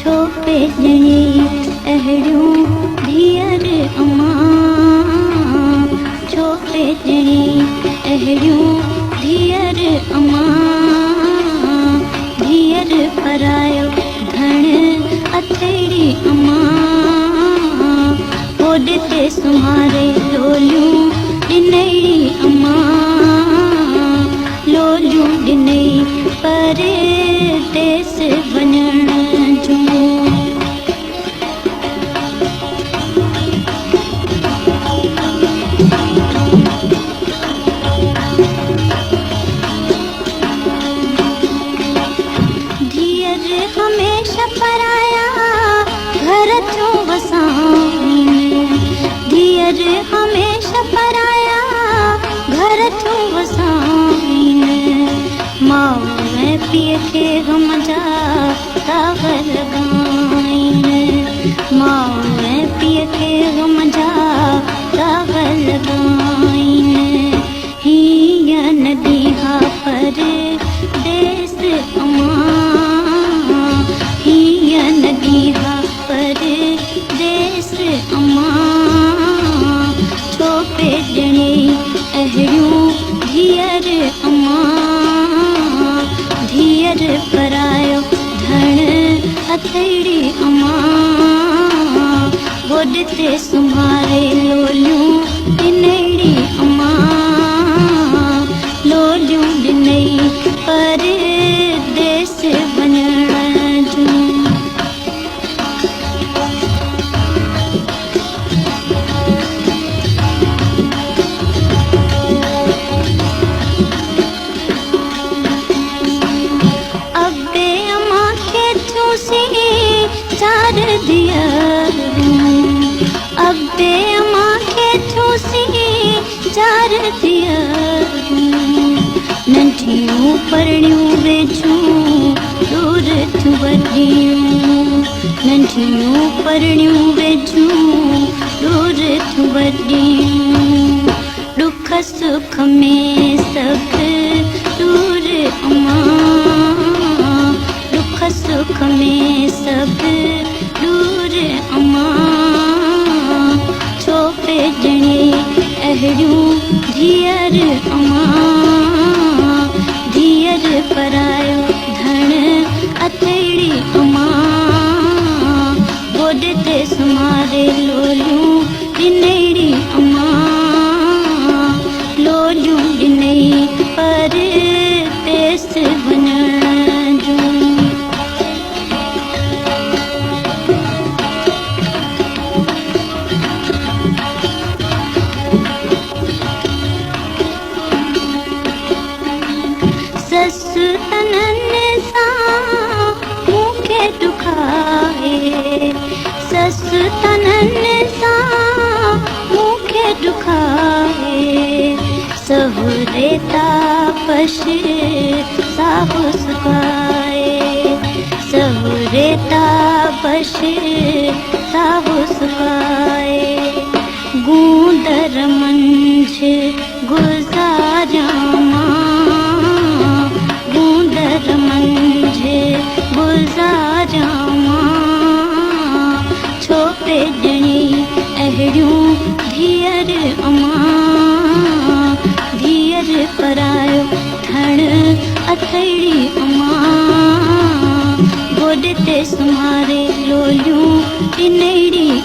छो पेजणी अहड़ियूं धीअर अम्मा, छो पेजणी अहड़ियूं धीअर अम्मा, धीअर परायो धण अथेड़ी अम्मा, होॾे सुम्हारे लोलियूं ॾिनई अम्मा, लोलियूं ॾिनई परदेस वञण जूं। धीअर हमेशा पराया घर चूं वसाईं, धीअर हमेशा पराया घर चूं वसाईं, माउ ऐं पीउ खे ग़म जा दाग़ लॻाईं, माउ ऐं पीउ खे ग़म जा दाग़ लॻाईं, हीअं न ॾींहा परदेस अम्मा, हीअं न ॾींहा परदेस अम्मा, छो पेजणी अहड़ियूं धीअर अम्मा, धीअर परायो धण अथेड़ी अम्मा, होॾे सुम्हारे लोलियूं ॾिनई अम्मा, लोलियूं ॾिनई परदेस वञण जूं। अबे अम्मा खे चूसी चार धीअरूं, अबे अम्मा खे चूसी चार धीअरूं, नंढियूं परिणियूं वेझूं दूर थियूं वॾियूं, नंढियूं परिणियूं वेझूं दूर थियूं वॾियूं, दुख सुख में सभु दूर अम्मा, दुख सुख में सभु दूर अम्मा, छो पेजणी अहड़ियूं धीअर अम्मा, धीअर परायो धण अथेड़ी अम्मा, होॾे सुम्हारे लोलियूं ॾिनई अम्मा, लोलियूं ॾिनई परदेस वञण जूं। ससु तननि सां मूंखे दुखाए, ससु तननि सां मूंखे दुखाए, सहुरे तापश साहु सुकाए, सहुरे तापश साहु सुकाए, गूंदर मंझि गुज़ारियां मां, गूंदर मंझि गुज़ारियां मां, छो पेजणी अहड़ियूं धीअर अम्मा, धीअर परायो धण अथेड़ी अम्मा, होॾे सुम्हारे लोलियूं ॾिनई